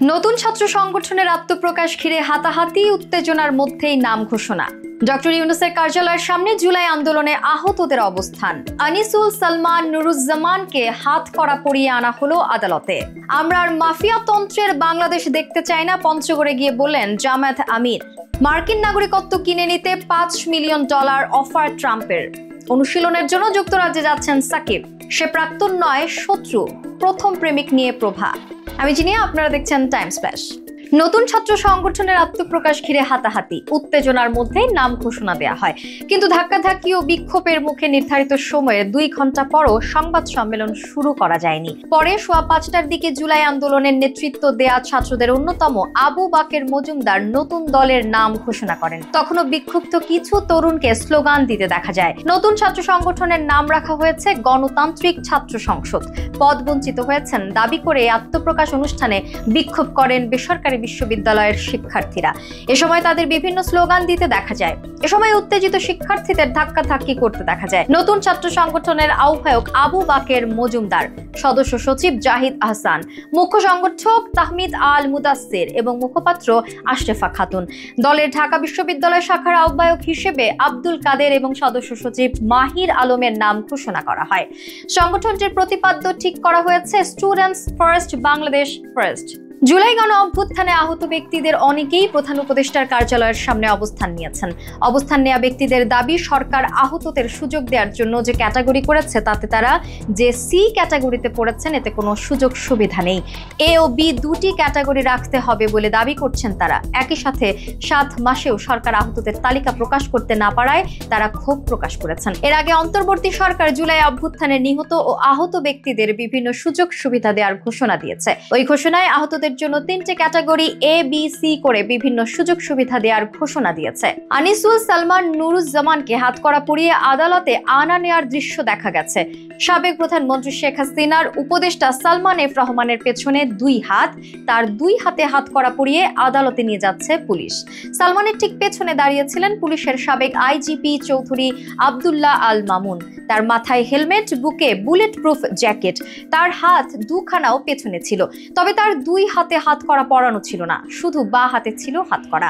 নতুন ছাত্র সংগঠনের আত্মপ্রকাশ ঘিরে হাতাহাতি উত্তেজনার মধ্যেই নাম ঘোষণা। ডক্টর ইউনূসের কার্যালয়ের সামনে জুলাই আন্দোলনে আহতদের অবস্থান। আনিসুল সালমান নুরুজ্জামানকে হাতকড়া পরিয়ে আনা হলো আদালতে। আমরা আর মাফিয়া তন্ত্রের বাংলাদেশ দেখতে চাই না, পঞ্চগড়ে গিয়ে বললেন জামায়াত আমির। মার্কিন নাগরিকত্ব কিনে নিতে $5 মিলিয়ন অফার ট্রাম্পের। অনুশীলনের জন্য যুক্তরাজ্যে যাচ্ছেন সাকিব। সে প্রাক্তন নয়, শত্রু। প্রথম প্রেমিক নিয়ে প্রভা। আমি জানি আপনারা দেখছেন টাইমস ফ্ল্যাশ। নতুন ছাত্র সংগঠনের আত্মপ্রকাশ ঘিরে হাতাহাতি উত্তেজনার মধ্যে নাম ঘোষণা দেয়া হয়, কিন্তু ধাক্কাধাক্কি ও বিক্ষোভের মুখে নির্ধারিত সময়ে 2 ঘন্টা পরও সংবাদ সম্মেলন শুরু করা যায়নি। পরে সোয়া 5টার দিকে জুলাই আন্দোলনের নেতৃত্ব দেয়া ছাত্রদের অন্যতম আবু বাকের মজুমদার নতুন দলের নাম ঘোষণা করেন। তখনও বিক্ষুব্ধ কিছু তরুণকে স্লোগান দিতে দেখা যায়। নতুন ছাত্র সংগঠনের নাম রাখা হয়েছে গণতান্ত্রিক ছাত্র সংসদ। পদ বঞ্চিত হয়েছেন দাবি করে আত্মপ্রকাশ অনুষ্ঠানে বিক্ষোভ করেন বেসরকারি বিশ্ববিদ্যালয়ের শিক্ষার্থীরা। এ সময় তাদের বিভিন্ন স্লোগান দিতে দেখা যায়। এ সময় উত্তেজিত শিক্ষার্থীদের ধাক্কাধাক্কি করতে দেখা যায়। নতুন ছাত্র সংগঠনের আহ্বায়ক আবু বাকের মজুমদার, সদস্য সচিব জাহিদ আহসান, মুখ্য সংগঠক তাহমিদ আল মুদাসসির এবং মুখপাত্র আশরেফা খাতুন। দলের ঢাকা বিশ্ববিদ্যালয় শাখার আহ্বায়ক হিসেবে আব্দুল কাদের এবং সদস্য সচিব মাহির আলমের নাম ঘোষণা করা হয়। সংগঠনটির প্রতিপাদ্য ঠিক করা হয়েছে students first, Bangladesh first. July গণ অভ্যুত্থানে আহত ব্যক্তিদের অনেকেই প্রধান উপদেষ্টার কার্যালয়ের সামনে অবস্থান নিয়েছেন। অবস্থান নেওয়া ব্যক্তিদের দাবি, সরকার আহতদের সুযোগ দেওয়ার জন্য যে ক্যাটাগরি করেছে তাতে তারা যে সি ক্যাটাগরিতে পড়েছেন এতে কোনো সুযোগ সুবিধা নেই। এ ও বি দুটি ক্যাটাগরি রাখতে হবে বলে দাবি করছেন তারা। একই সাথে 7 মাসেও সরকার আহতদের তালিকা প্রকাশ করতে না পারায় তারা ক্ষোভ প্রকাশ করেছেন। এর আগে অন্তর্বর্তী সরকার জুলাই অভ্যুত্থানে নিহত ও আহত ব্যক্তিদের বিভিন্ন সুযোগ সুবিধা দেওয়ার ঘোষণা দিয়েছে। ওই ঘোষণায় আহতদের জন্য 3টে ক্যাটাগরি এ বি সি করে বিভিন্ন সুযোগ সুবিধা দেওয়ার ঘোষণা দিয়েছে। আনিসুল সালমান নুরুজ্জামানকে হাতকড়া পরিয়ে আদালতে আনা নেয়ার দৃশ্য দেখা গেছে। সাবেক প্রধানমন্ত্রী শেখ হাসিনার উপদেষ্টা সালমান এফ রহমানের পেছনে 2 হাত, তার 2 হাতে হাতকড়া পরিয়ে আদালতে নিয়ে যাচ্ছে পুলিশ। সালমানের ঠিক পেছনে দাঁড়িয়েছিলেন পুলিশের সাবেক আইজিপি চৌধুরী আব্দুল্লাহ আল মামুন। তার মাথায় হেলমেট, বুকে বুলেট প্রুফ জ্যাকেট। তার হাত 2খানাও পেছনে ছিল, তবে তার 2 হাতে হাতকড়া পরানো ছিল না, শুধু বাঁ হাতে ছিল হাতকড়া।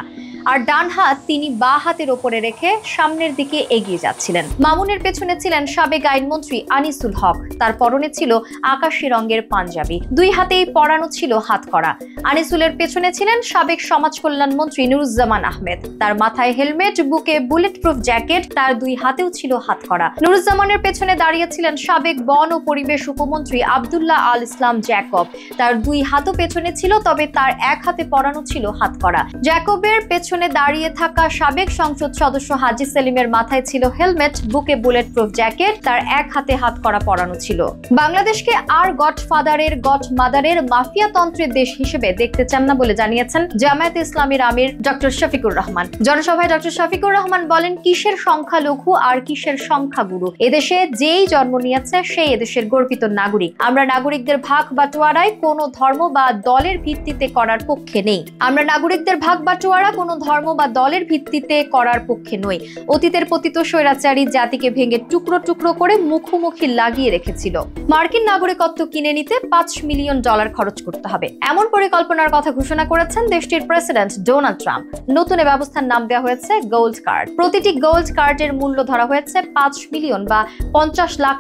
আর ডান হাত তিনি বাঁ হাতের ওপরে রেখে সামনের দিকে এগিয়ে যাচ্ছিলেন। মামুনের পেছনে ছিলেন সাবেক আইনমন্ত্রী আনিসুল হক। তার পরনে ছিল আকাশী রঙের পাঞ্জাবি, 2 হাতেই পরানো ছিল হাতকড়া। আনিসুলের পেছনে ছিলেন সাবেক সমাজ কল্যাণ মন্ত্রী নুরুজ্জামান আহমেদ। তার মাথায় হেলমেট, বুকে বুলেট প্রুফ জ্যাকেট, তার 2 হাতেও ছিল হাতকড়া। নুরুজ্জামানের পেছনে দাঁড়িয়েছিলেন সাবেক বন ও পরিবেশ উপমন্ত্রী আব্দুল্লাহ আল ইসলাম জ্যাকব। তার 2 হাতও পেছনে ছিল, তবে তার 1 হাতে পরানো ছিল হাতকড়া। জ্যাকবের পেছনে দাঁড়িয়ে থাকা সাবেক সংসদ সদস্য হাজি সেলিমের মাথায় ছিল হেলমেট, বুকে বুলেট প্রুফ জ্যাকেট, তার 1 হাতে হাতকড়া পরানো ছিল। বাংলাদেশকে আর গডফাদারের গডমাদারের মাফিয়া তন্ত্রের দেশ হিসেবে দেখতে চান না বলে জানিয়েছেন জামায়াত ইসলামীর আমির ডক্টর শফিকুর রহমান। জনসভায় ডক্টর শফিকুর রহমান বলেন, কিসের সংখ্যালঘু আর কিসের সংখ্যাগুরু? এদেশে যেই জন্ম নিয়েছে সেই এদেশের গর্বিত নাগরিক। আমরা নাগরিকদের ভাগ বাটোয়ারায় কোনো ধর্ম বা দলের ভিত্তিতে করার পক্ষে নেই। আমরা নাগরিকদের ভাগ বাটোয়ারা কোনো ধর্ম বা দলের ভিত্তিতে করার পক্ষে নই। অতীতের পতিত স্বৈরাচারী জাতিকে ভেঙে টুকরো টুকরো করে মুখোমুখি লাগিয়ে রেখেছিল। মার্কিন নাগরিকত্ব কিনে নিতে $5 মিলিয়ন খরচ করতে হবে, এমন পরিকল্পনার কথা ঘোষণা করেছেন দেশটির প্রেসিডেন্ট ডোনাল্ড ট্রাম্প। নতুন ব্যবস্থার নাম দেওয়া হয়েছে গোল্ড কার্ড। প্রতিটি গোল্ড কার্ডের মূল্য ধরা হয়েছে $5 মিলিয়ন বা $50 লাখ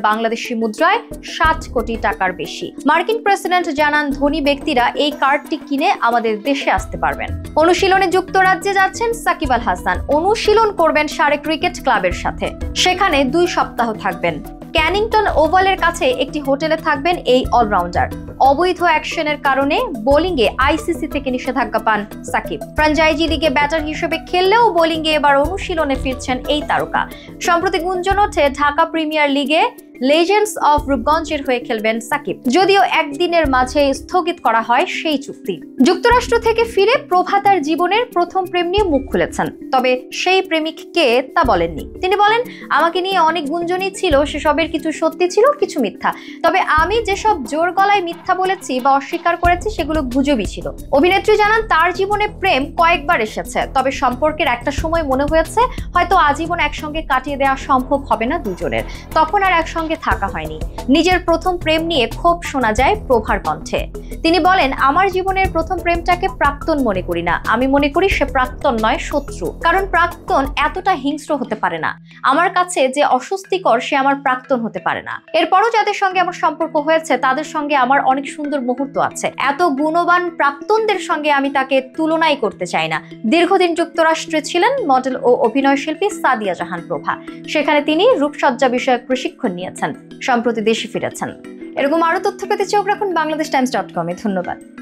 বাংলাদেশি মুদ্রায় 60 কোটি টাকার বেশি। মার্কিন প্রেসিডেন্ট জানান, ধনী ব্যক্তিরা এই কার্ডটি কিনে আমাদের দেশে আসতে পারবেন। অনুশীলনে যুক্তরাজ্যে যাচ্ছেন সাকিব আল হাসান। অনুশীলন করবেন সারে ক্রিকেট ক্লাবের সাথে। সেখানে 2 সপ্তাহ থাকবেন। ক্যানিংটন ওভালের কাছে একটি হোটেলে থাকবেন এই অলরাউন্ডার। অবৈধ অ্যাকশনের কারণে বোলিংয়ে আইসিসি থেকে নিষেধাজ্ঞা পান সাকিব। ফ্র্যাঞ্চাইজি লিগে ব্যাটার হিসেবে খেললেও বোলিংয়ে এবার অনুশীলনে ফিরছেন এই তারকা। সম্প্রতি গুঞ্জন ওঠে ঢাকা প্রিমিয়ার লিগে লেজেন্ডস অফ রূপগঞ্জের হয়ে খেলবেন সাকিব, যদিও একদিনের মাঝে স্থগিত করা হয় সেই চুক্তি। যুক্তরাষ্ট্র থেকে ফিরে প্রভা তার জীবনের প্রথম প্রেম নিয়ে মুখ খুলেছেন, তবে সেই প্রেমিক কে তা বলেননি। তিনি বলেন, আমাকে নিয়ে অনেক গুঞ্জনই ছিল, সেসবের কিছু সত্যি ছিল, কিছু মিথ্যা। তবে আমি যেসব জোর গলায় মিথ্যা বলেছি বা অস্বীকার করেছি সেগুলো গুজবই ছিল। অভিনেত্রী জানান, তার জীবনে প্রেম কয়েকবার এসেছে, তবে সম্পর্কের একটা সময় মনে হয়েছে হয়তো আজীবন একসঙ্গে কাটিয়ে দেওয়া সম্ভব হবে না দুজনের। তখন আর একসঙ্গে সঙ্গে থাকা হয়নি। নিজের প্রথম প্রেম নিয়ে ক্ষোভ শোনা যায় প্রভার কণ্ঠে। তিনি বলেন, আমার জীবনের প্রথম প্রেমটাকে প্রাক্তন মনে করি না, আমি মনে করি সে প্রাক্তন নয়, শত্রু। কারণ প্রাক্তন এতটা হিংস্র হতে পারে না। আমার কাছে যে অস্বস্তিকর সে আমার প্রাক্তন হতে পারে না। এরপরও যাদের সঙ্গে আমার সম্পর্ক হয়েছে তাদের সঙ্গে আমার অনেক সুন্দর মুহূর্ত আছে। এত গুণবান প্রাক্তনদের সঙ্গে আমি তাকে তুলনাই করতে চাই না। দীর্ঘদিন যুক্তরাষ্ট্রে ছিলেন মডেল ও অভিনয় শিল্পী সাদিয়া জাহান প্রভা। সেখানে তিনি রূপসজ্জা বিষয়ক প্রশিক্ষণ নিয়েছেন। সম্প্রতি দেশে ফিরেছেন। এরকম আরো তথ্য পেতে চোখ রাখুন বাংলাদেশ টাইমস.com-এ। ধন্যবাদ।